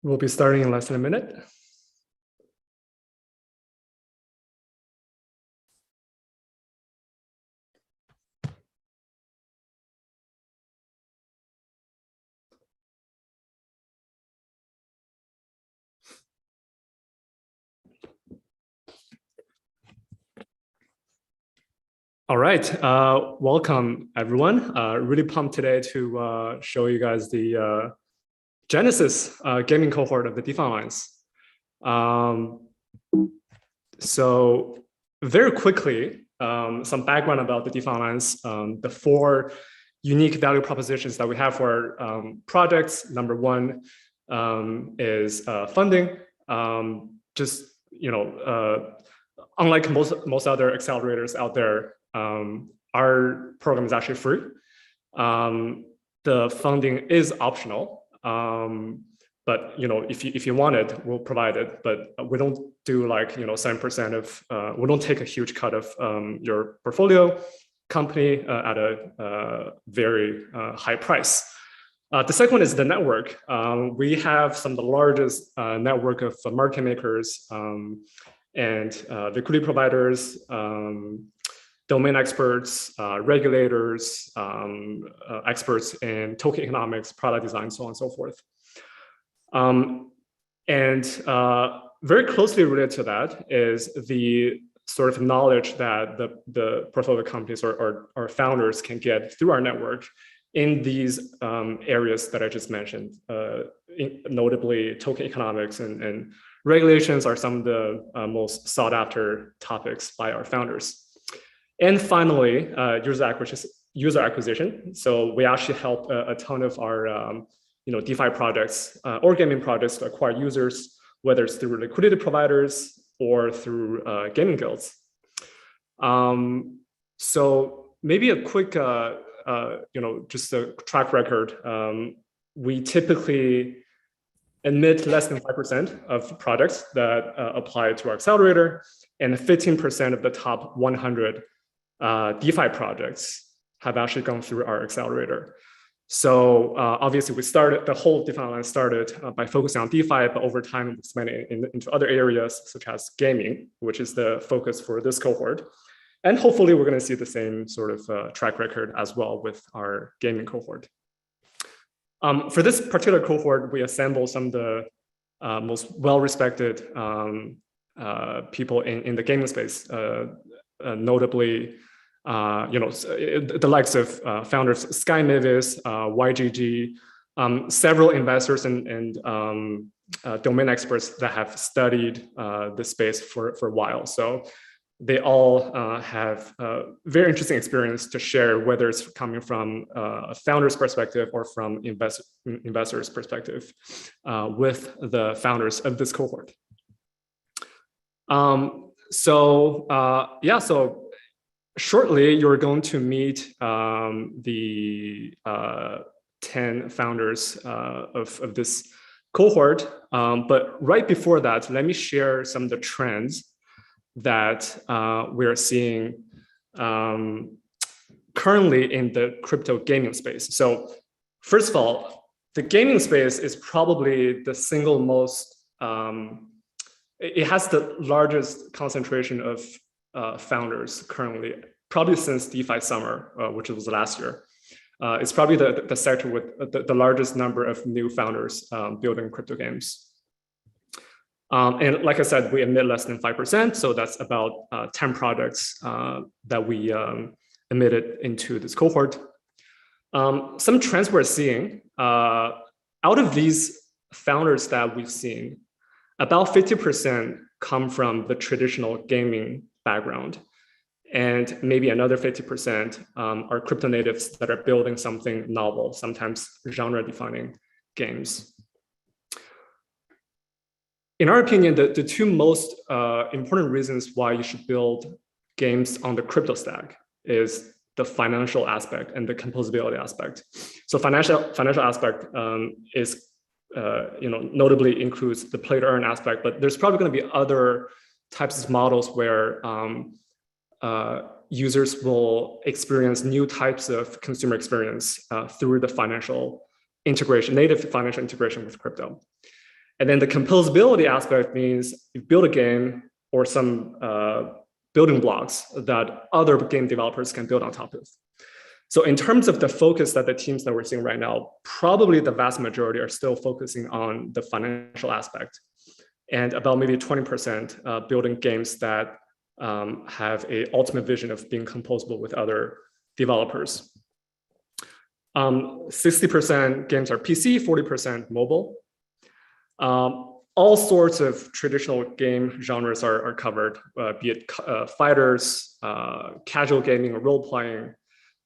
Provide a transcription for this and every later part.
We'll be starting in less than a minute. All right, welcome everyone. Really pumped today to show you guys the Genesis gaming cohort of the DeFi Alliance. So very quickly, some background about the DeFi Alliance, the four unique value propositions that we have for our projects. Number one is funding. Just, unlike most other accelerators out there, our program is actually free. The funding is optional, but if you want it, we'll provide it. But we don't do 7% of. We don't take a huge cut of your portfolio company at a very high price. The second one is the network. We have some of the largest network of market makers and liquidity providers, domain experts, regulators, experts in token economics, product design, so on and so forth. And very closely related to that is the sort of knowledge that the portfolio companies or founders can get through our network in these areas that I just mentioned, notably token economics and regulations are some of the most sought after topics by our founders. And finally, user acquisition. So we actually help a ton of our DeFi projects or gaming projects to acquire users, whether it's through liquidity providers or through gaming guilds. So maybe a quick, just a track record. We typically admit less than 5% of projects that apply to our accelerator, and 15% of the top 100 DeFi projects have actually gone through our accelerator. So obviously the whole DeFi Alliance started by focusing on DeFi, but over time it expanded into other areas such as gaming, which is the focus for this cohort. And hopefully we're going to see the same sort of track record as well with our gaming cohort. For this particular cohort, we assembled some of the most well-respected people in the gaming space, notably the likes of founders Sky Mavis, YGG, several investors and domain experts that have studied the space for a while. So they all have a very interesting experience to share, whether it's coming from a founder's perspective or from investors' perspective with the founders of this cohort. So shortly, you're going to meet the 10 founders of this cohort. But right before that, let me share some of the trends that we're seeing currently in the crypto gaming space. So first of all, the gaming space is probably the single most, it has the largest concentration of founders currently, probably since DeFi summer, which was last year. It's probably the sector with the largest number of new founders building crypto games. And like I said, we admit less than 5%, so that's about 10 projects that we admitted into this cohort. Some trends we're seeing, out of these founders that we've seen, about 50% come from the traditional gaming background, and maybe another 50% are crypto natives that are building something novel, sometimes genre-defining games. In our opinion, the two most important reasons why you should build games on the crypto stack is the financial aspect and the composability aspect. So financial aspect is notably includes the play to earn aspect, but there's probably going to be other types of models where users will experience new types of consumer experience through the financial integration, native financial integration with crypto. And then the composability aspect means you build a game or some building blocks that other game developers can build on top of. So in terms of the focus that the teams that we're seeing right now, probably the vast majority are still focusing on the financial aspect, and about maybe 20% building games that have a ultimate vision of being composable with other developers. 60% games are PC, 40% mobile. All sorts of traditional game genres are covered, be it fighters, casual gaming, or role-playing.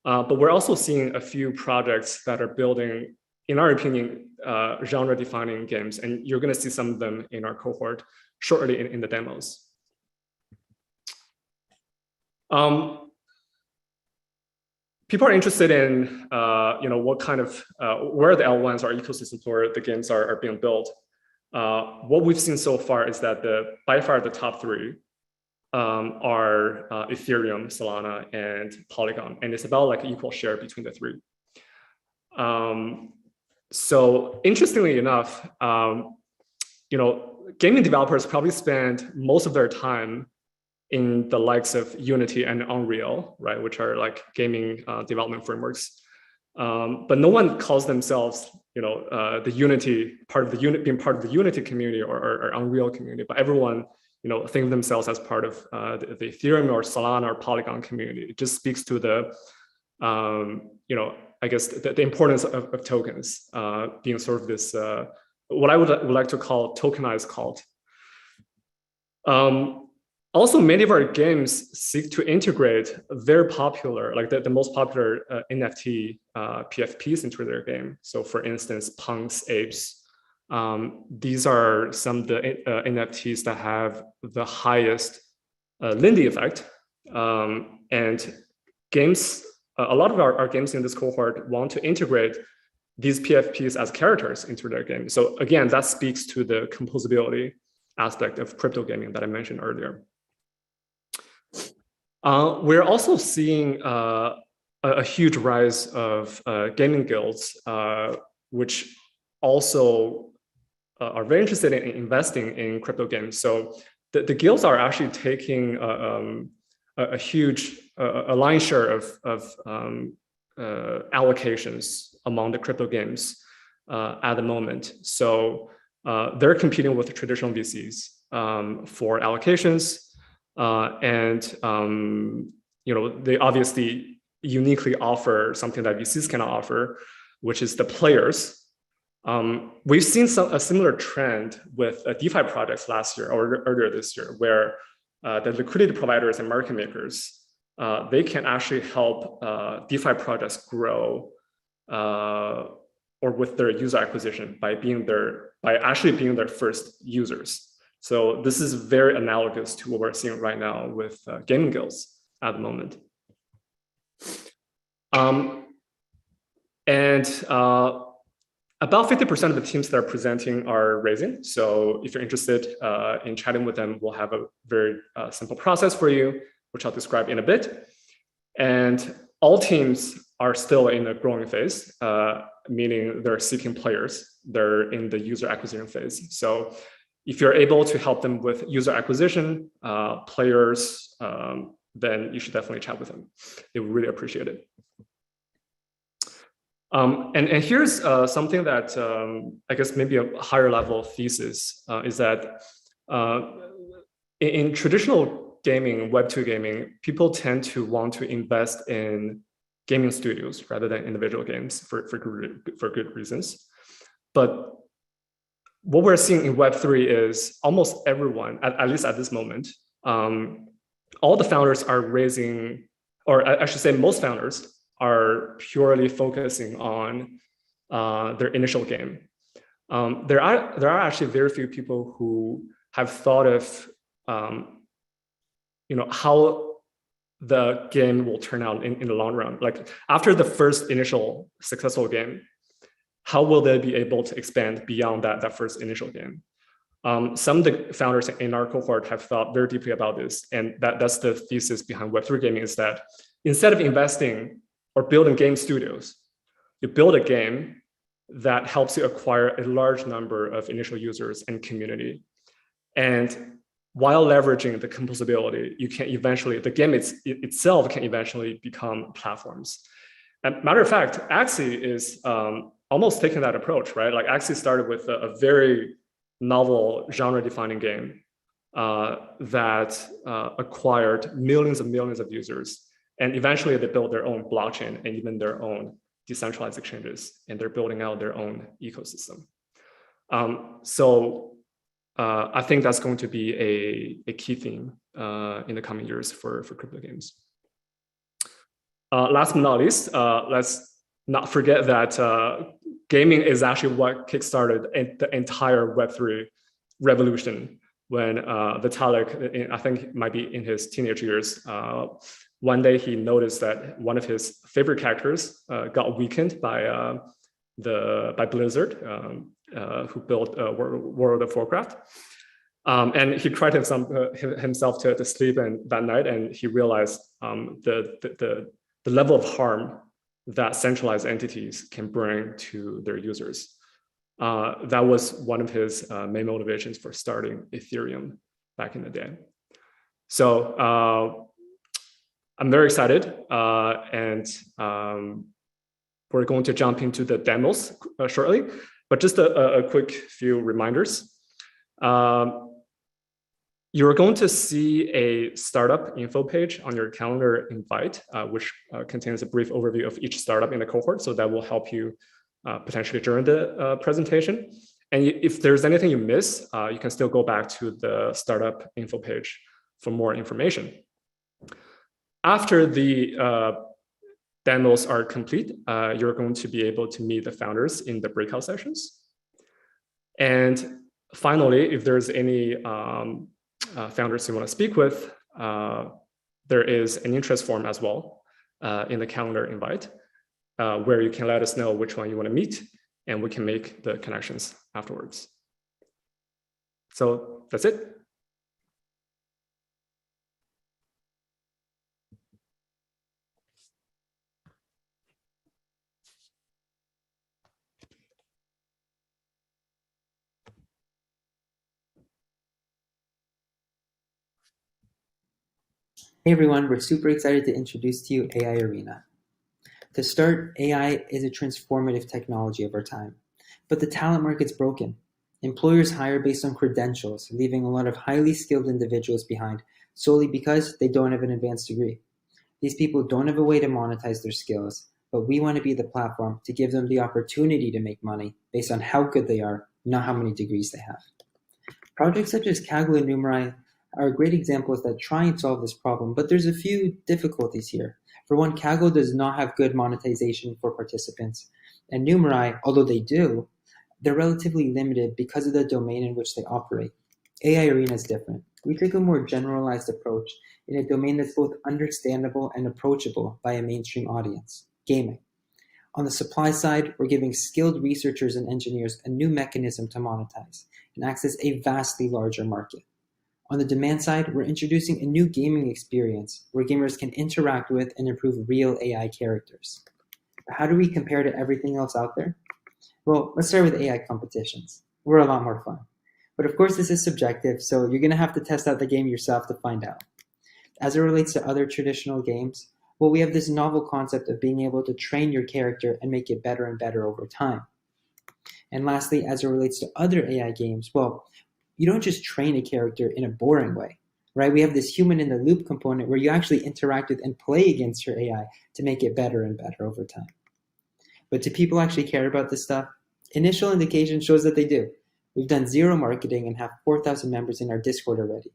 But we're also seeing a few projects that are building, in our opinion, genre-defining games, and you're going to see some of them in our cohort shortly in the demos. People are interested in, what kind of, where the L1s or ecosystems where the games are being built. What we've seen so far is that by far the top three are Ethereum, Solana, and Polygon, and it's about like an equal share between the three. So interestingly enough, gaming developers probably spend most of their time in the likes of Unity and Unreal, right, which are like gaming development frameworks. But no one calls themselves, the Unity being part of the Unity community or Unreal community. But everyone, think of themselves as part of the Ethereum or Solana or Polygon community. It just speaks to the, I guess the importance of tokens being sort of this, what I would like to call tokenized cult. Also, many of our games seek to integrate very popular, like the most popular NFT PFPs into their game. So for instance, punks, apes. These are some of the NFTs that have the highest Lindy effect. And games, a lot of our games in this cohort want to integrate these PFPs as characters into their game. So again, that speaks to the composability aspect of crypto gaming that I mentioned earlier. We're also seeing a huge rise of gaming guilds, which also are very interested in investing in crypto games. So the guilds are actually taking a huge lion's share of allocations among the crypto games at the moment. So they're competing with the traditional VCs for allocations. They obviously uniquely offer something that VCs cannot offer, which is the players. We've seen a similar trend with DeFi projects last year or earlier this year, where the liquidity providers and market makers, they can actually help DeFi projects grow or with their user acquisition by actually being their first users. So this is very analogous to what we're seeing right now with gaming guilds at the moment. About 50% of the teams that are presenting are raising. So if you're interested in chatting with them, we'll have a very simple process for you, which I'll describe in a bit. And all teams are still in a growing phase, meaning they're seeking players. They're in the user acquisition phase. So if you're able to help them with user acquisition, players, then you should definitely chat with them. They would really appreciate it. And here's something that I guess maybe a higher level thesis is that in traditional gaming, Web2 gaming, people tend to want to invest in gaming studios rather than individual games for good reasons. But what we're seeing in Web3 is almost everyone, at least at this moment, all the founders are raising, or I should say most founders are purely focusing on their initial game. There are actually very few people who have thought of how the game will turn out in the long run. Like after the first initial successful game, how will they be able to expand beyond that first initial game? Some of the founders in our cohort have thought very deeply about this, and that's the thesis behind Web3 gaming, is that instead of investing or building game studios, you build a game that helps you acquire a large number of initial users and community. And while leveraging the composability, you can eventually, the game itself can eventually become platforms. And matter of fact, Axie is almost taking that approach, right? Like Axie started with a very novel genre-defining game that acquired millions and millions of users. And eventually they built their own blockchain and even their own decentralized exchanges, and they're building out their own ecosystem. So I think that's going to be a key theme in the coming years for crypto games. Last but not least, let's not forget that gaming is actually what kickstarted the entire Web3 revolution when Vitalik, I think might be in his teenage years, one day he noticed that one of his favorite characters got weakened by Blizzard, who built World of Warcraft. And he cried himself to sleep that night, and he realized the level of harm that centralized entities can bring to their users. That was one of his main motivations for starting Ethereum back in the day. So I'm very excited, and we're going to jump into the demos shortly, but just a quick few reminders. You're going to see a startup info page on your calendar invite, which contains a brief overview of each startup in the cohort. So that will help you potentially during the presentation. And if there's anything you miss, you can still go back to the startup info page for more information. After the demos are complete, you're going to be able to meet the founders in the breakout sessions. And finally, if there's any founders you want to speak with, there is an interest form as well in the calendar invite, where you can let us know which one you want to meet, and we can make the connections afterwards. So that's it. Hey everyone, we're super excited to introduce to you AI Arena. To start, AI is a transformative technology of our time, but the talent market's broken. Employers hire based on credentials, leaving a lot of highly skilled individuals behind solely because they don't have an advanced degree. These people don't have a way to monetize their skills, but we want to be the platform to give them the opportunity to make money based on how good they are, not how many degrees they have. Projects such as Kaggle and Numerai are great examples that try and solve this problem, but there's a few difficulties here. For one, Kaggle does not have good monetization for participants, and Numerai, although they do, they're relatively limited because of the domain in which they operate. AI Arena is different. We take a more generalized approach in a domain that's both understandable and approachable by a mainstream audience, gaming. On the supply side, we're giving skilled researchers and engineers a new mechanism to monetize and access a vastly larger market. On the demand side, we're introducing a new gaming experience where gamers can interact with and improve real AI characters. How do we compare to everything else out there? Well, let's start with AI competitions. We're a lot more fun. But of course, this is subjective, so you're going to have to test out the game yourself to find out. As it relates to other traditional games, well, we have this novel concept of being able to train your character and make it better and better over time. And lastly, as it relates to other AI games, well, you don't just train a character in a boring way, right? We have this human in the loop component where you actually interact with and play against your AI to make it better and better over time. But do people actually care about this stuff? Initial indication shows that they do. We've done zero marketing and have 4,000 members in our Discord already,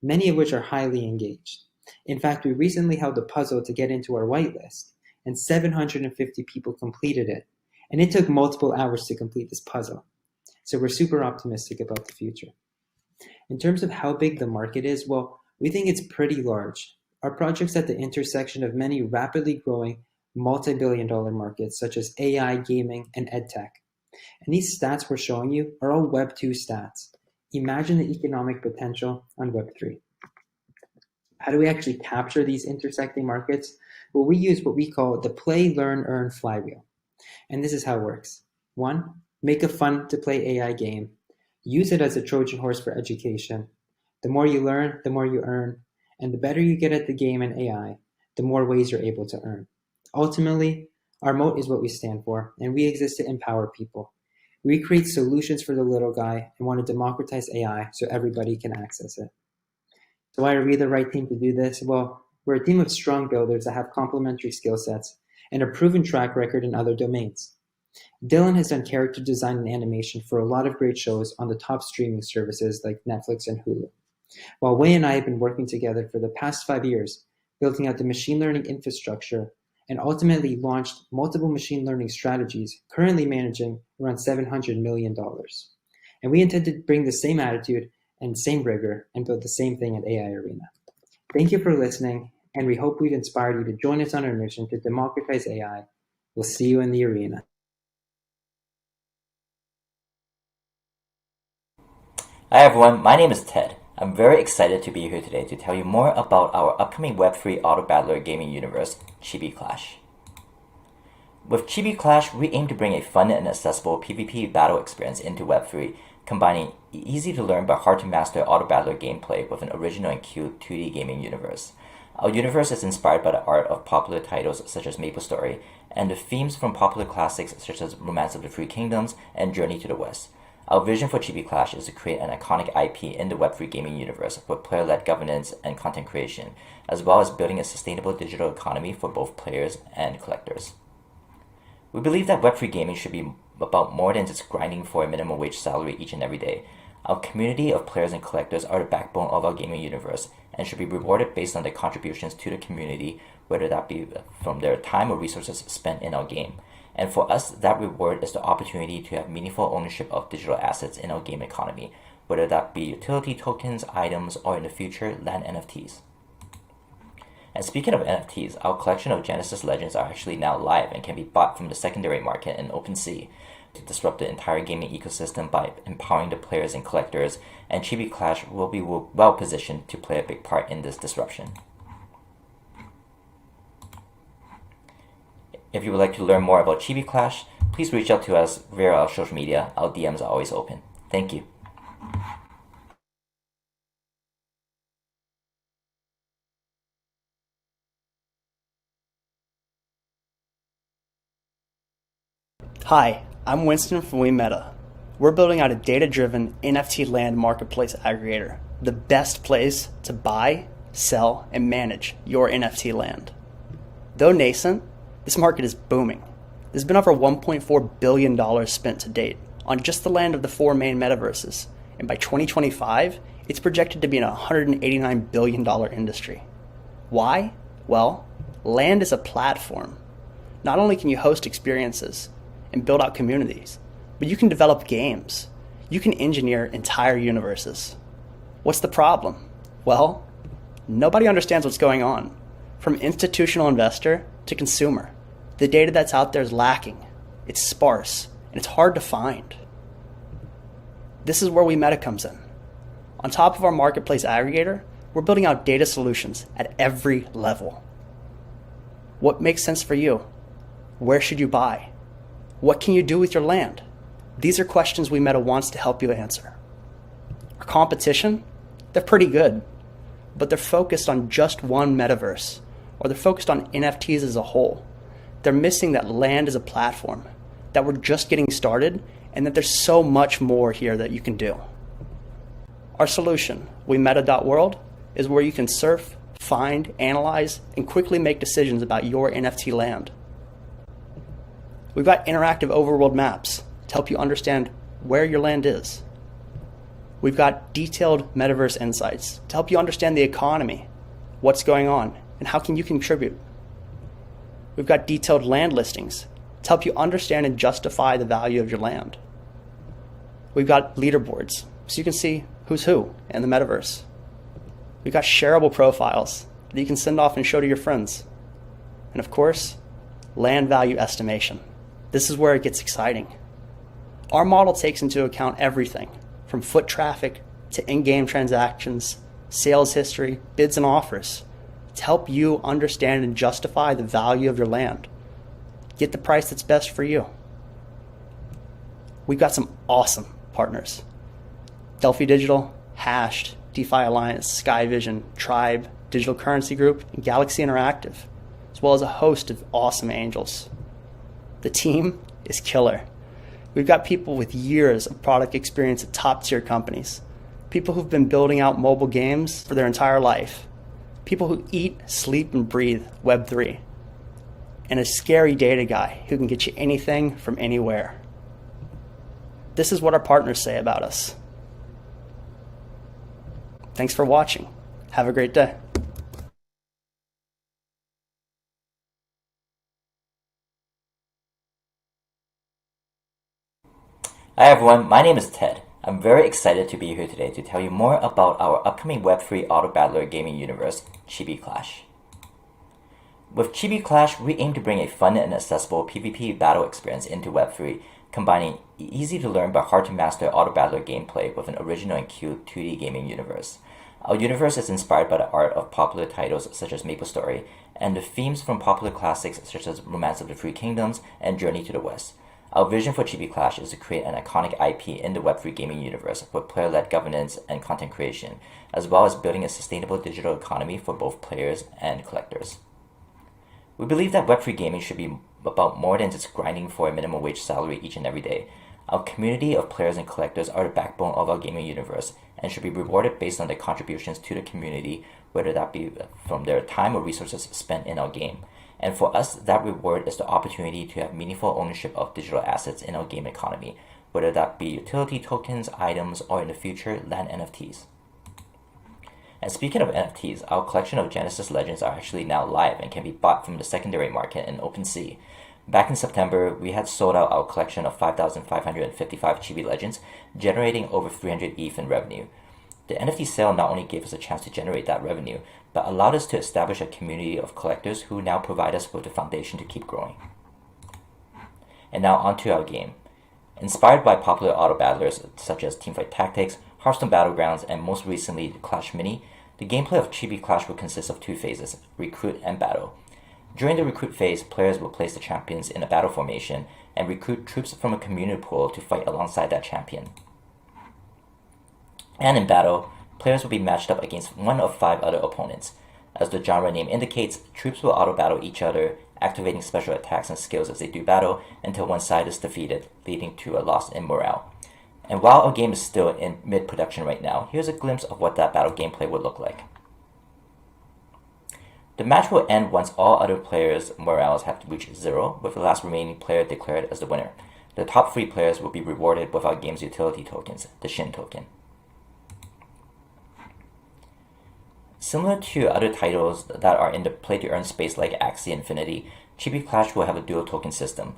many of which are highly engaged. In fact, we recently held a puzzle to get into our whitelist, and 750 people completed it. And it took multiple hours to complete this puzzle. So we're super optimistic about the future. In terms of how big the market is, well, we think it's pretty large. Our project's at the intersection of many rapidly growing multi-billion-dollar markets such as AI, gaming, and edtech. And these stats we're showing you are all Web2 stats. Imagine the economic potential on Web3. How do we actually capture these intersecting markets? Well, we use what we call the play, learn, earn flywheel. And this is how it works. 1. Make a fun-to-play AI game. Use it as a Trojan horse for education. The more you learn, the more you earn, and the better you get at the game and AI, the more ways you're able to earn. Ultimately, our moat is what we stand for, and we exist to empower people. We create solutions for the little guy and want to democratize AI so everybody can access it. So why are we the right team to do this? Well, we're a team of strong builders that have complementary skill sets and a proven track record in other domains. Dylan has done character design and animation for a lot of great shows on the top streaming services like Netflix and Hulu. While Wei and I have been working together for the past 5 years, building out the machine learning infrastructure and ultimately launched multiple machine learning strategies, currently managing around $700 million. And we intend to bring the same attitude and same rigor and build the same thing at AI Arena. Thank you for listening, and we hope we've inspired you to join us on our mission to democratize AI. We'll see you in the arena. Hi everyone, my name is Ted. I'm very excited to be here today to tell you more about our upcoming Web3 Auto Battler gaming universe, Chibi Clash. With Chibi Clash, we aim to bring a fun and accessible PvP battle experience into Web3, combining easy-to-learn but hard-to-master Auto Battler gameplay with an original and cute 2D gaming universe. Our universe is inspired by the art of popular titles such as MapleStory, and the themes from popular classics such as Romance of the Three Kingdoms and Journey to the West. Our vision for Chibi Clash is to create an iconic IP in the Web3 gaming universe with player-led governance and content creation, as well as building a sustainable digital economy for both players and collectors. We believe that Web3 gaming should be about more than just grinding for a minimum wage salary each and every day. Our community of players and collectors are the backbone of our gaming universe and should be rewarded based on their contributions to the community, whether that be from their time or resources spent in our game. And for us, that reward is the opportunity to have meaningful ownership of digital assets in our game economy, whether that be utility tokens, items, or in the future, land NFTs. And speaking of NFTs, our collection of Genesis Legends are actually now live and can be bought from the secondary market in OpenSea to disrupt the entire gaming ecosystem by empowering the players and collectors, and Chibi Clash will be well positioned to play a big part in this disruption. If you would like to learn more about Chibi Clash, please reach out to us via our social media. Our DMs are always open. Thank you. Hi, I'm Winston from WeMeta. We're building out a data-driven NFT land marketplace aggregator, the best place to buy, sell, and manage your NFT land. Though nascent, this market is booming. There's been over $1.4 billion spent to date on just the land of the 4 main metaverses, and by 2025, it's projected to be an $189 billion industry. Why? Well, land is a platform. Not only can you host experiences and build out communities, but you can develop games. You can engineer entire universes. What's the problem? Well, nobody understands what's going on. From institutional investor to consumer, the data that's out there is lacking. It's sparse, and it's hard to find. This is where WeMeta comes in. On top of our marketplace aggregator, we're building out data solutions at every level. What makes sense for you? Where should you buy? What can you do with your land? These are questions WeMeta wants to help you answer. Our competition? They're pretty good, but they're focused on just one metaverse, or they're focused on NFTs as a whole. They're missing that land is a platform, that we're just getting started, and that there's so much more here that you can do. Our solution, WeMeta.world, is where you can surf, find, analyze, and quickly make decisions about your NFT land. We've got interactive overworld maps to help you understand where your land is. We've got detailed metaverse insights to help you understand the economy, what's going on, and how can you contribute. We've got detailed land listings to help you understand and justify the value of your land. We've got leaderboards so you can see who's who in the metaverse. We've got shareable profiles that you can send off and show to your friends. And of course, land value estimation. This is where it gets exciting. Our model takes into account everything from foot traffic to in-game transactions, sales history, bids and offers to help you understand and justify the value of your land. Get the price that's best for you. We've got some awesome partners. Delphi Digital, Hashed, DeFi Alliance, Skyvision, Tribe, Digital Currency Group, and Galaxy Interactive, as well as a host of awesome angels. The team is killer. We've got people with years of product experience at top-tier companies, people who've been building out mobile games for their entire life, people who eat, sleep, and breathe Web3, and a scary data guy who can get you anything from anywhere. This is what our partners say about us. Thanks for watching. Have a great day. Hi everyone, my name is Ted. I'm very excited to be here today to tell you more about our upcoming Web3 Auto Battler gaming universe, Chibi Clash. With Chibi Clash, we aim to bring a fun and accessible PvP battle experience into Web3, combining easy to learn but hard to master auto battler gameplay with an original and cute 2D gaming universe. Our universe is inspired by the art of popular titles such as MapleStory, and the themes from popular classics such as Romance of the Three Kingdoms and Journey to the West. Our vision for Chibi Clash is to create an iconic IP in the Web3 gaming universe with player-led governance and content creation, as well as building a sustainable digital economy for both players and collectors. We believe that Web3 gaming should be about more than just grinding for a minimum wage salary each and every day. Our community of players and collectors are the backbone of our gaming universe and should be rewarded based on their contributions to the community, whether that be from their time or resources spent in our game. And for us, that reward is the opportunity to have meaningful ownership of digital assets in our game economy, whether that be utility tokens, items, or in the future, land NFTs. And speaking of NFTs, our collection of Genesis Legends are actually now live and can be bought from the secondary market in OpenSea. Back in September, we had sold out our collection of 5,555 Chibi Legends, generating over 300 ETH in revenue. The NFT sale not only gave us a chance to generate that revenue, but allowed us to establish a community of collectors who now provide us with the foundation to keep growing. And now onto our game. Inspired by popular auto battlers such as Teamfight Tactics, Hearthstone Battlegrounds, and most recently Clash Mini, the gameplay of Chibi Clash will consist of two phases, Recruit and Battle. During the Recruit phase, players will place the champions in a battle formation and recruit troops from a community pool to fight alongside that champion. And in Battle, players will be matched up against one of 5 other opponents. As the genre name indicates, troops will auto-battle each other, activating special attacks and skills as they do battle until one side is defeated, leading to a loss in morale. And while our game is still in mid-production right now, here's a glimpse of what that battle gameplay would look like. The match will end once all other players' morales have reached 0, with the last remaining player declared as the winner. The top 3 players will be rewarded with our game's utility tokens, the Shin token. Similar to other titles that are in the play-to-earn space like Axie Infinity, Chibi Clash will have a dual token system.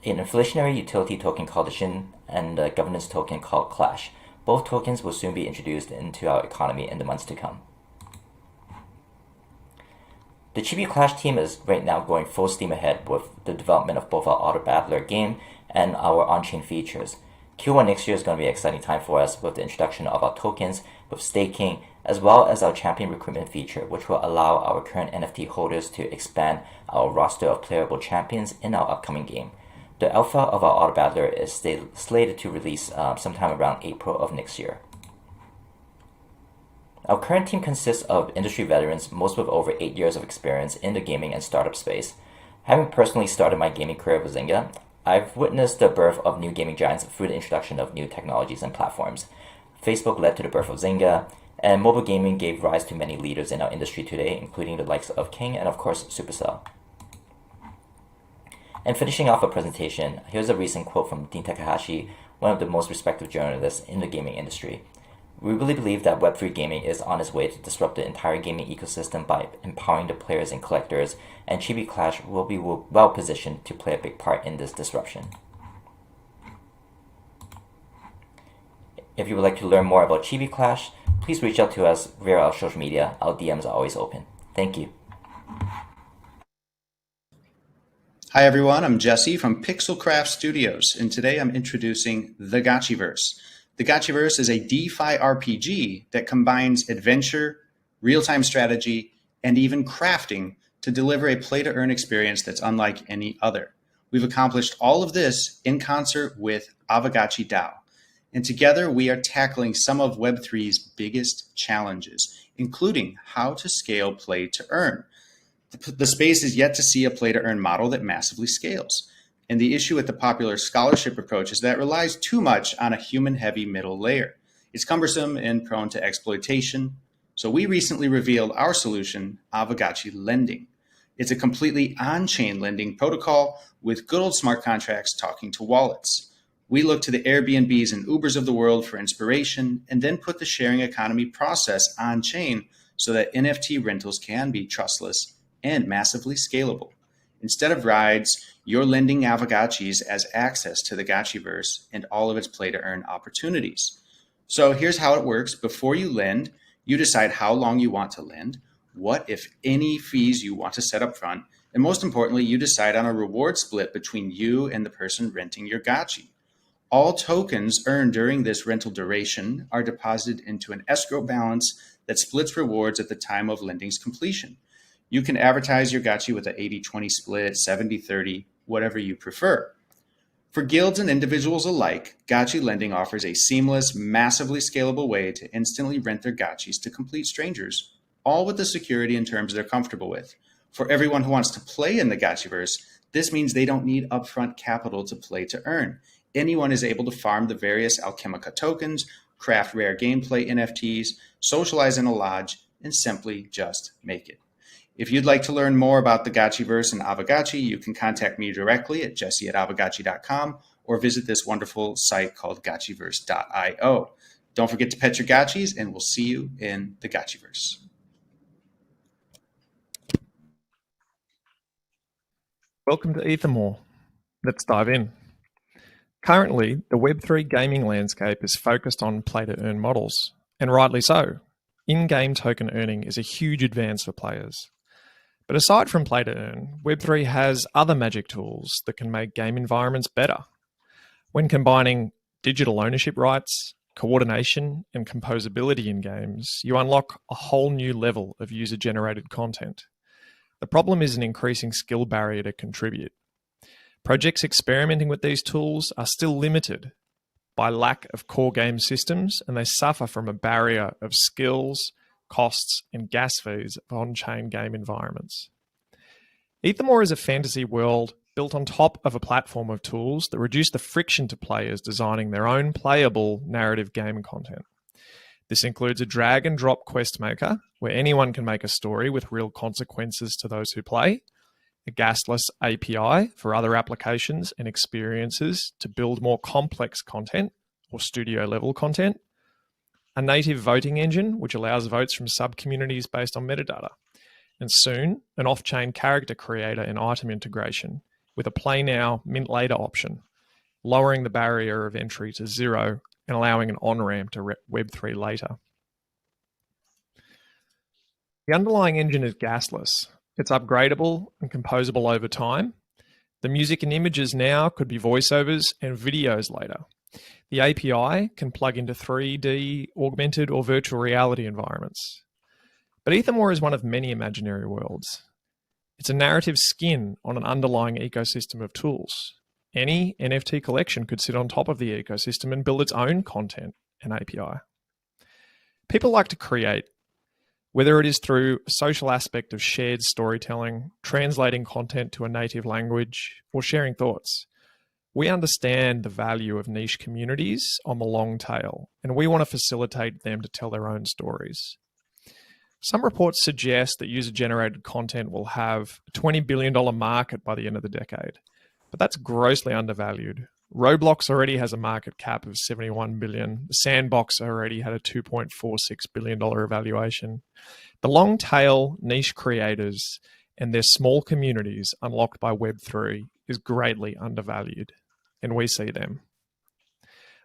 An inflationary utility token called the Shin and a governance token called Clash. Both tokens will soon be introduced into our economy in the months to come. The Chibi Clash team is right now going full steam ahead with the development of both our Auto Battler game and our on-chain features. Q1 next year is going to be an exciting time for us with the introduction of our tokens, with staking, as well as our champion recruitment feature, which will allow our current NFT holders to expand our roster of playable champions in our upcoming game. The alpha of our Auto Battler is slated to release sometime around April of next year. Our current team consists of industry veterans, most with over 8 years of experience in the gaming and startup space. Having personally started my gaming career with Zynga, I've witnessed the birth of new gaming giants through the introduction of new technologies and platforms. Facebook led to the birth of Zynga, and mobile gaming gave rise to many leaders in our industry today, including the likes of King and of course Supercell. And finishing off our presentation, here's a recent quote from Dean Takahashi, one of the most respected journalists in the gaming industry. We really believe that Web3 gaming is on its way to disrupt the entire gaming ecosystem by empowering the players and collectors, and Chibi Clash will be well positioned to play a big part in this disruption. If you would like to learn more about Chibi Clash, please reach out to us via our social media. Our DMs are always open. Thank you. Hi everyone, I'm Jesse from Pixelcraft Studios, and today I'm introducing The Gotchiverse. The Gotchiverse is a DeFi RPG that combines adventure, real-time strategy, and even crafting to deliver a play-to-earn experience that's unlike any other. We've accomplished all of this in concert with Aavegotchi DAO. And together we are tackling some of Web3's biggest challenges, including how to scale play to earn. The space is yet to see a play to earn model that massively scales. And the issue with the popular scholarship approach is that it relies too much on a human heavy middle layer. It's cumbersome and prone to exploitation. So we recently revealed our solution, Aavegotchi Lending. It's a completely on-chain lending protocol with good old smart contracts talking to wallets. We look to the Airbnbs and Ubers of the world for inspiration and then put the sharing economy process on-chain so that NFT rentals can be trustless and massively scalable. Instead of rides, you're lending Aavegotchis as access to the Gotchiverse and all of its play-to-earn opportunities. So here's how it works. Before you lend, you decide how long you want to lend, what, if any, fees you want to set up front, and most importantly, you decide on a reward split between you and the person renting your Gotchi. All tokens earned during this rental duration are deposited into an escrow balance that splits rewards at the time of lending's completion. You can advertise your Gotchi with an 80-20 split, 70-30, whatever you prefer. For guilds and individuals alike, Gotchi Lending offers a seamless, massively scalable way to instantly rent their Gotchis to complete strangers, all with the security and terms they're comfortable with. For everyone who wants to play in the Gotchiverse, this means they don't need upfront capital to play to earn. Anyone is able to farm the various Alchemica tokens, craft rare gameplay NFTs, socialize in a lodge, and simply just make it. If you'd like to learn more about the Gotchiverse and Aavegotchi, you can contact me directly at jesse@aavegotchi.com or visit this wonderful site called gotchiverse.io. Don't forget to pet your Gotchis, and we'll see you in the Gotchiverse. Welcome to Ethermore. Let's dive in. Currently, the Web3 gaming landscape is focused on play-to-earn models, and rightly so. In-game token earning is a huge advance for players. But aside from play-to-earn, Web3 has other magic tools that can make game environments better. When combining digital ownership rights, coordination, and composability in games, you unlock a whole new level of user-generated content. The problem is an increasing skill barrier to contribute. Projects experimenting with these tools are still limited by lack of core game systems, and they suffer from a barrier of skills, costs, and gas fees of on-chain game environments. Ethermore is a fantasy world built on top of a platform of tools that reduce the friction to players designing their own playable narrative game content. This includes a drag and drop quest maker, where anyone can make a story with real consequences to those who play, a gasless API for other applications and experiences to build more complex content or studio-level content, a native voting engine which allows votes from sub-communities based on metadata, and soon an off-chain character creator and item integration with a play now, mint later option, lowering the barrier of entry to 0 and allowing an on-ramp to Web3 later. The underlying engine is gasless. It's upgradable and composable over time. The music and images now could be voiceovers and videos later. The API can plug into 3D, augmented, or virtual reality environments. But Ethermore is one of many imaginary worlds. It's a narrative skin on an underlying ecosystem of tools. Any NFT collection could sit on top of the ecosystem and build its own content and API. People like to create, whether it is through a social aspect of shared storytelling, translating content to a native language, or sharing thoughts. We understand the value of niche communities on the long tail, and we want to facilitate them to tell their own stories. Some reports suggest that user-generated content will have a $20 billion market by the end of the decade, but that's grossly undervalued. Roblox already has a market cap of $71 billion. The Sandbox already had a $2.46 billion evaluation. The long tail niche creators and their small communities unlocked by Web3 is greatly undervalued, and we see them.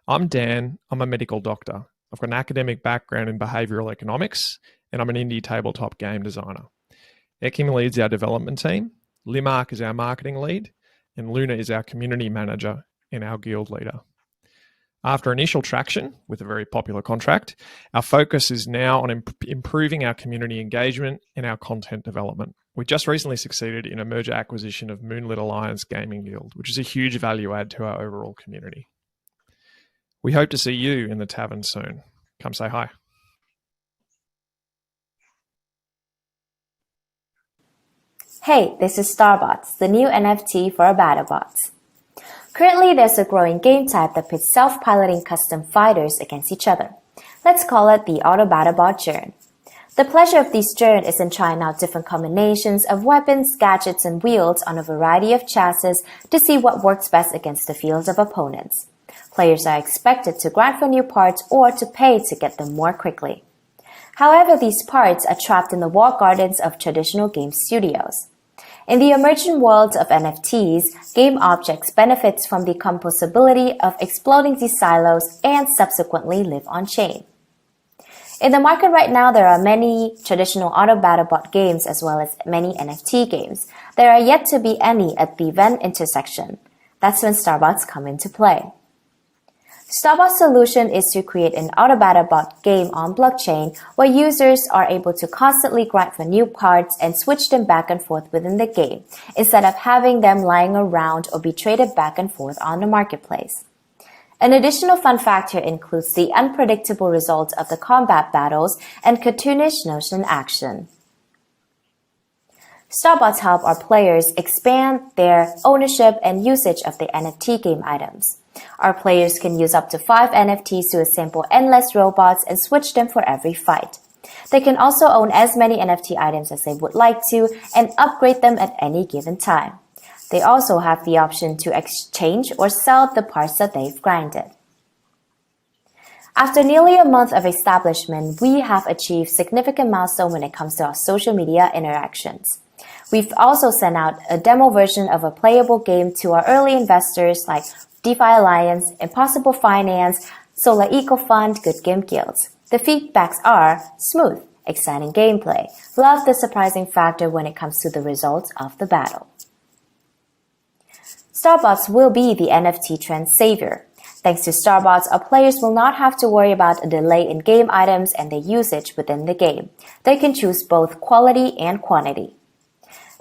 I'm Dan. I'm a medical doctor. I've got an academic background in behavioral economics, and I'm an indie tabletop game designer. Ekim leads our development team. Limark is our marketing lead, and Luna is our community manager and our guild leader. After initial traction with a very popular contract, our focus is now on improving our community engagement and our content development. We just recently succeeded in a merger acquisition of Moonlit Alliance Gaming Guild, which is a huge value add to our overall community. We hope to see you in the tavern soon. Come say hi. Hey, this is Starbots, the new NFT for BattleBots. Currently, there's a growing game type that pits self-piloting custom fighters against each other. Let's call it the Auto BattleBot Journey. The pleasure of these journeys is in trying out different combinations of weapons, gadgets, and wields on a variety of chassis to see what works best against the fields of opponents. Players are expected to grind for new parts or to pay to get them more quickly. However, these parts are trapped in the walled gardens of traditional game studios. In the emerging world of NFTs, game objects benefit from the composability of exploding these silos and subsequently live on-chain. In the market right now, there are many traditional auto BattleBot games as well as many NFT games. There are yet to be any at the Venn intersection. That's when Starbots come into play. Starbots' solution is to create an auto BattleBot game on blockchain where users are able to constantly grind for new parts and switch them back and forth within the game, instead of having them lying around or be traded back and forth on the marketplace. An additional fun fact here includes the unpredictable results of the combat battles and cartoonish motion action. Starbots help our players expand their ownership and usage of the NFT game items. Our players can use up to 5 NFTs to assemble endless robots and switch them for every fight. They can also own as many NFT items as they would like to and upgrade them at any given time. They also have the option to exchange or sell the parts that they've grinded. After nearly a month of establishment, we have achieved significant milestone when it comes to our social media interactions. We've also sent out a demo version of a playable game to our early investors like DeFi Alliance, Impossible Finance, Solar Eco Fund, Good Game Guilds. The feedbacks are smooth, exciting gameplay. Love the surprising factor when it comes to the results of the battle. Starbots will be the NFT trend savior. Thanks to Starbots, our players will not have to worry about a delay in game items and their usage within the game. They can choose both quality and quantity.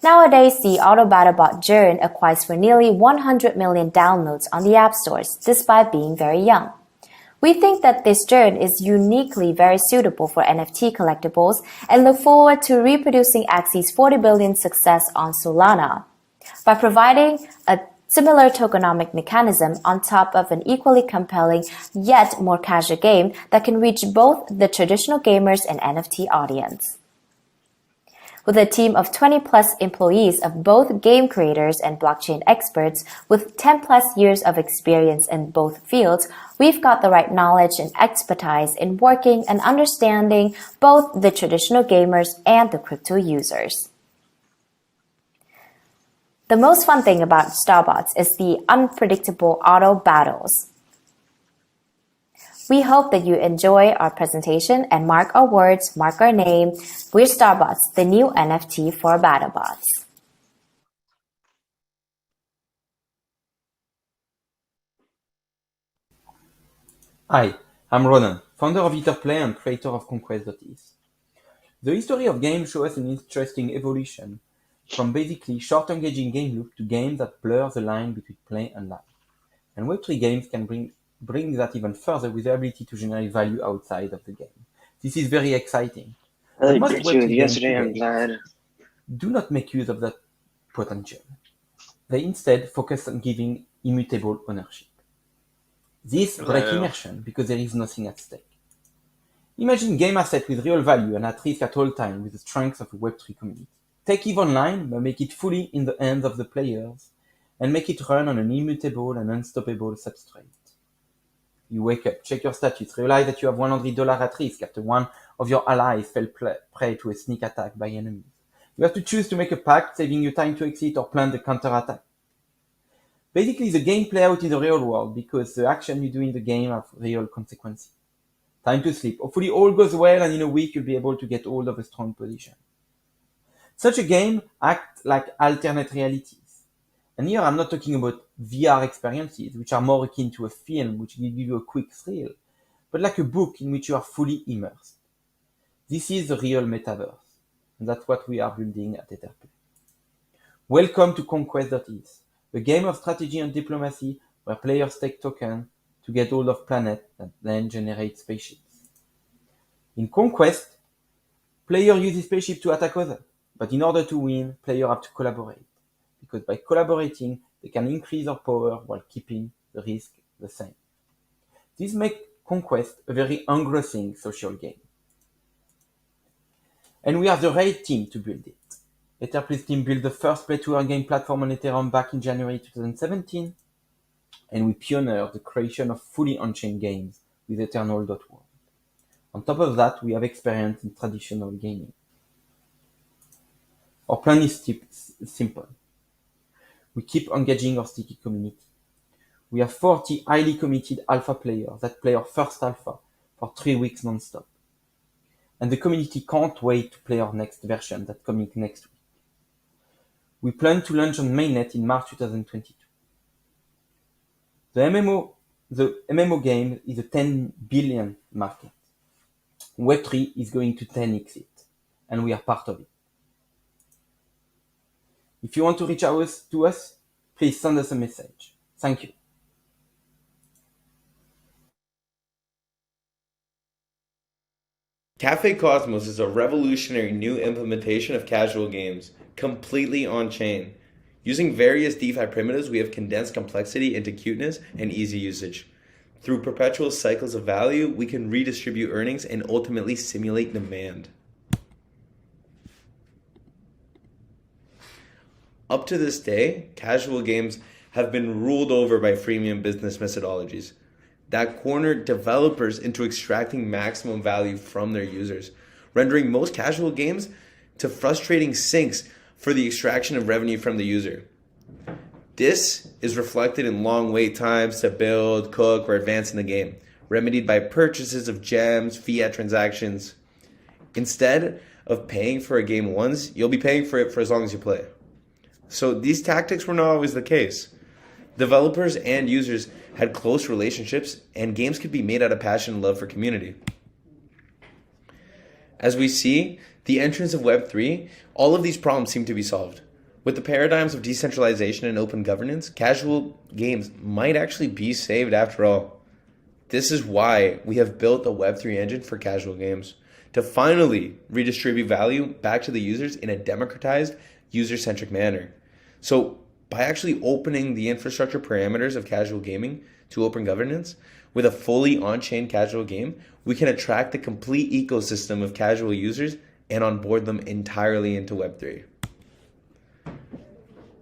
Nowadays, the Auto BattleBot Journey acquires for nearly 100 million downloads on the app stores, despite being very young. We think that this journey is uniquely very suitable for NFT collectibles and look forward to reproducing Axie's 40 billion success on Solana. By providing a similar tokenomic mechanism on top of an equally compelling yet more casual game that can reach both the traditional gamers and NFT audience. With a team of 20-plus employees of both game creators and blockchain experts with 10-plus years of experience in both fields, we've got the right knowledge and expertise in working and understanding both the traditional gamers and the crypto users. The most fun thing about Starbots is the unpredictable auto battles. We hope that you enjoy our presentation and mark our words, mark our name. We're Starbots, the new NFT for BattleBots. Hi, I'm Ronan, founder of Etherplay and creator of Conquest.is. The history of games shows us an interesting evolution from basically short engaging game loop to games that blur the line between play and life. And Web3 games can bring that even further with the ability to generate value outside of the game. This is very exciting. I Most agreed with Web3 you games yesterday. I'm today glad. do not make use of that potential. They instead focus on giving immutable ownership. This breaks immersion because there is nothing at stake. Imagine game asset with real value and at risk at all times with the strength of a Web3 community. Take EVE Online, but make it fully in the hands of the players and make it run on an immutable and unstoppable substrate. You wake up, check your status, realize that you have $100 at risk after one of your allies fell prey to a sneak attack by enemies. You have to choose to make a pact, saving you time to exit or plan the counterattack. Basically, the game play out in the real world because the action you do in the game have real consequences. Time to sleep. Hopefully all goes well and in a week you'll be able to get hold of a strong position. Such a game acts like alternate realities And here I'm not talking about VR experiences, which are more akin to a film, which will give you a quick thrill, but like a book in which you are fully immersed. This is the real metaverse, and that's what we are building at Etherplay. Welcome to Conquest.is, a game of strategy and diplomacy where players take tokens to get hold of planets that then generate spaceships. In Conquest, player uses spaceship to attack others, but in order to win, players have to collaborate, because by collaborating, they can increase their power while keeping the risk the same. This makes Conquest a very engrossing social game. And we are the right team to build it. Etherplay's team built the first play-to-earn game platform on Ethereum back in January 2017, and we pioneered the creation of fully on-chain games with Eternal.world. On top of that, we have experience in traditional gaming. Our plan is simple. We keep engaging our sticky community. We have 40 highly committed alpha players that play our first alpha for 3 weeks non-stop. And the community can't wait to play our next version that's coming next week. We plan to launch on mainnet in March 2022. The MMO game is a 10 billion market. Web3 is going to 10x it, and we are part of it. If you want to reach out to us, please send us a message. Thank you. Cafe Cosmos is a revolutionary new implementation of casual games, completely on-chain. Using various DeFi primitives, we have condensed complexity into cuteness and easy usage. Through perpetual cycles of value, we can redistribute earnings and ultimately simulate demand. Up to this day, casual games have been ruled over by freemium business methodologies that corner developers into extracting maximum value from their users, rendering most casual games to frustrating sinks for the extraction of revenue from the user. This is reflected in long wait times to build, cook, or advance in the game, remedied by purchases of gems, fiat transactions. Instead of paying for a game once, you'll be paying for it for as long as you play. So these tactics were not always the case. Developers and users had close relationships, and games could be made out of passion and love for community. As we see, the entrance of Web3, all of these problems seem to be solved. With the paradigms of decentralization and open governance, casual games might actually be saved after all. This is why we have built a Web3 engine for casual games, to finally redistribute value back to the users in a democratized, user-centric manner. So by actually opening the infrastructure parameters of casual gaming to open governance, with a fully on-chain casual game, we can attract the complete ecosystem of casual users and onboard them entirely into Web3.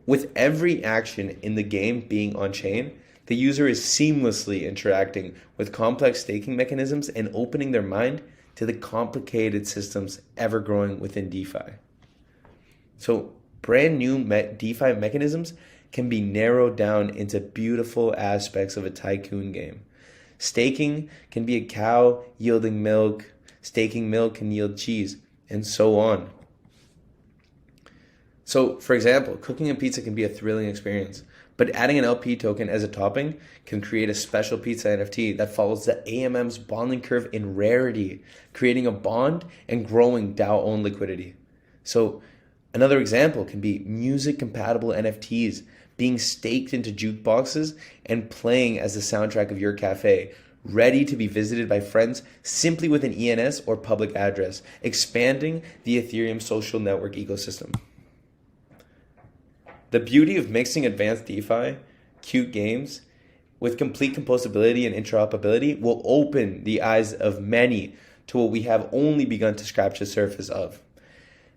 With every action in the game being on-chain, the user is seamlessly interacting with complex staking mechanisms and opening their mind to the complicated systems ever growing within DeFi. So brand new DeFi mechanisms can be narrowed down into beautiful aspects of a tycoon game. Staking can be a cow yielding milk, staking milk can yield cheese, and so on. So, for example, cooking a pizza can be a thrilling experience, but adding an LP token as a topping can create a special pizza NFT that follows the AMM's bonding curve in rarity, creating a bond and growing DAO-owned liquidity. So, another example can be music-compatible NFTs being staked into jukeboxes and playing as the soundtrack of your cafe, ready to be visited by friends simply with an ENS or public address, expanding the Ethereum social network ecosystem. The beauty of mixing advanced DeFi, cute games, with complete composability and interoperability will open the eyes of many to what we have only begun to scratch the surface of.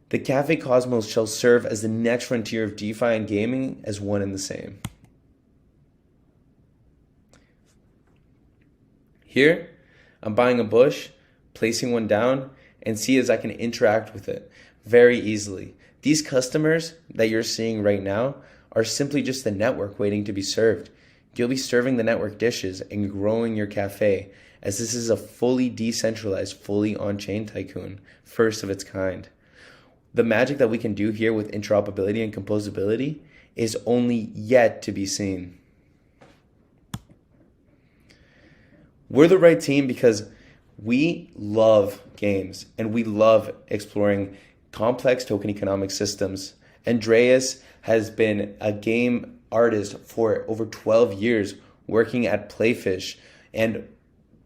The Cafe Cosmos shall serve as the next frontier of DeFi and gaming as one and the same. Here, I'm buying a bush, placing one down, and see as I can interact with it very easily. These customers that you're seeing right now are simply just the network waiting to be served. You'll be serving the network dishes and growing your cafe, as this is a fully decentralized, fully on-chain tycoon, first of its kind. The magic that we can do here with interoperability and composability is only yet to be seen. We're the right team because we love games and we love exploring complex token economic systems. Andreas has been a game artist for over 12 years, working at Playfish and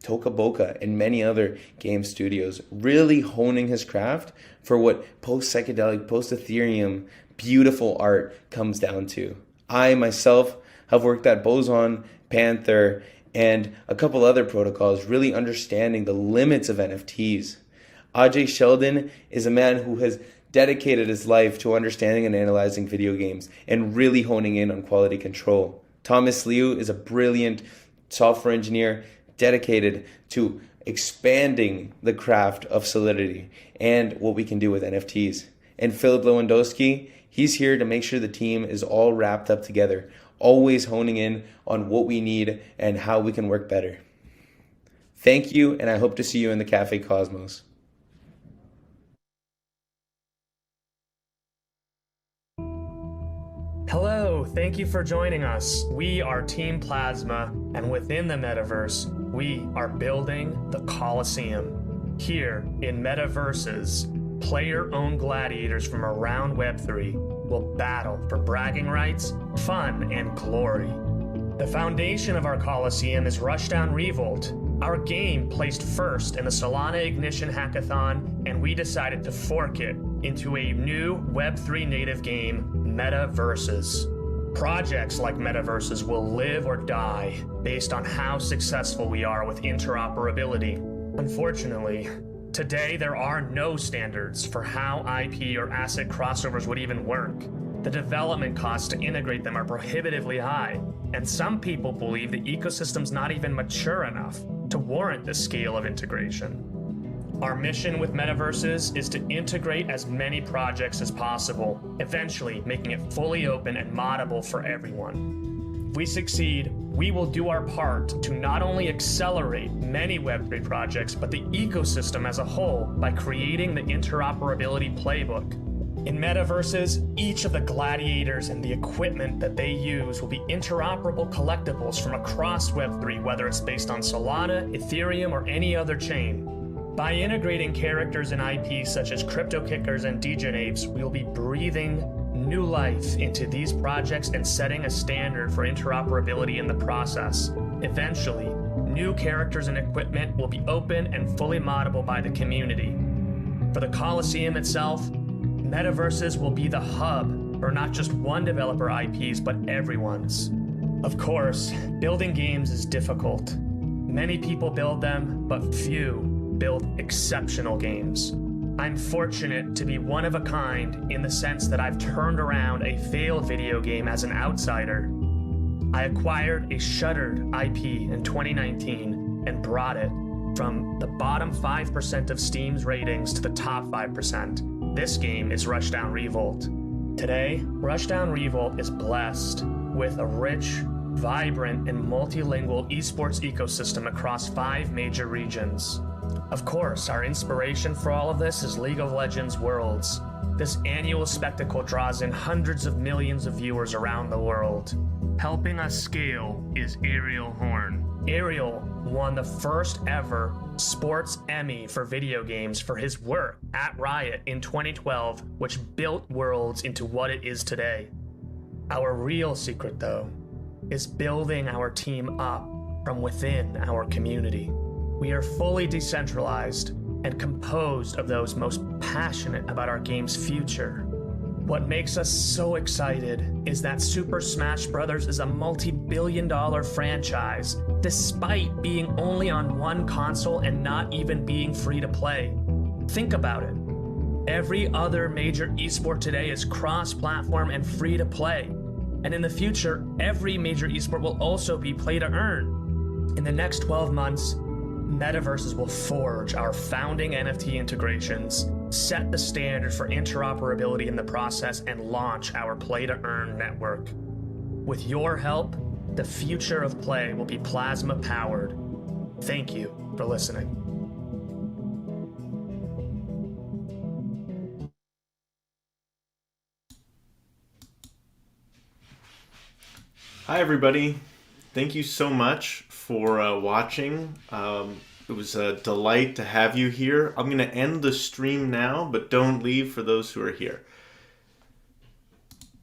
Toca Boca and many other game studios, really honing his craft for what post-psychedelic, post-Ethereum, beautiful art comes down to. I myself have worked at Boson, Panther, and a couple other protocols, really understanding the limits of NFTs. Ajay Sheldon is a man who has dedicated his life to understanding and analyzing video games and really honing in on quality control. Thomas Liu is a brilliant software engineer dedicated to expanding the craft of Solidity and what we can do with NFTs. And Philip Lewandowski, he's here to make sure the team is all wrapped up together, always honing in on what we need and how we can work better. Thank you, and I hope to see you in the Cafe Cosmos. Hello, thank you for joining us. We are Team Plasma, and within the metaverse, we are building the Coliseum. Here in Metaverses, player-owned gladiators from around Web3 will battle for bragging rights, fun, and glory. The foundation of our Coliseum is Rushdown Revolt, our game placed first in the Solana Ignition Hackathon, and we decided to fork it into a new Web3 native game, Metaverses. Projects like Metaverses will live or die based on how successful we are with interoperability. Unfortunately, today there are no standards for how IP or asset crossovers would even work. The development costs to integrate them are prohibitively high, and some people believe the ecosystem's not even mature enough to warrant this scale of integration. Our mission with Metaverses is to integrate as many projects as possible, eventually making it fully open and moddable for everyone. If we succeed, we will do our part to not only accelerate many Web3 projects, but the ecosystem as a whole by creating the interoperability playbook. In Metaverses, each of the gladiators and the equipment that they use will be interoperable collectibles from across Web3, whether it's based on Solana, Ethereum, or any other chain. By integrating characters and IPs such as Crypto Kickers and Degenaves, we will be breathing new life into these projects and setting a standard for interoperability in the process. Eventually, new characters and equipment will be open and fully moddable by the community. For the Coliseum itself, Metaverses will be the hub for not just one developer IPs, but everyone's. Of course, building games is difficult. Many people build them, but few build exceptional games. I'm fortunate to be one of a kind in the sense that I've turned around a failed video game as an outsider. I acquired a shuttered IP in 2019 and brought it from the bottom 5% of Steam's ratings to the top 5%. This game is Rushdown Revolt. Today, Rushdown Revolt is blessed with a rich, vibrant, and multilingual esports ecosystem across 5 major regions. Of course, our inspiration for all of this is League of Legends Worlds. This annual spectacle draws in hundreds of millions of viewers around the world. Helping us scale is Ariel Horn. Ariel won the first ever Sports Emmy for video games for his work at Riot in 2012, which built Worlds into what it is today. Our real secret, though, is building our team up from within our community. We are fully decentralized and composed of those most passionate about our game's future. What makes us so excited is that Super Smash Bros. Is a multi-billion-dollar franchise, despite being only on one console and not even being free to play. Think about it. Every other major esport today is cross-platform and free to play. And in the future, every major esport will also be play to earn. In the next 12 months, Metaverses will forge our founding NFT integrations, set the standard for interoperability in the process, and launch our play-to-earn network. With your help, the future of play will be plasma-powered. Thank you for listening. Hi, everybody. Thank you so much for watching. It was a delight to have you here. I'm going to end the stream now, but don't leave for those who are here.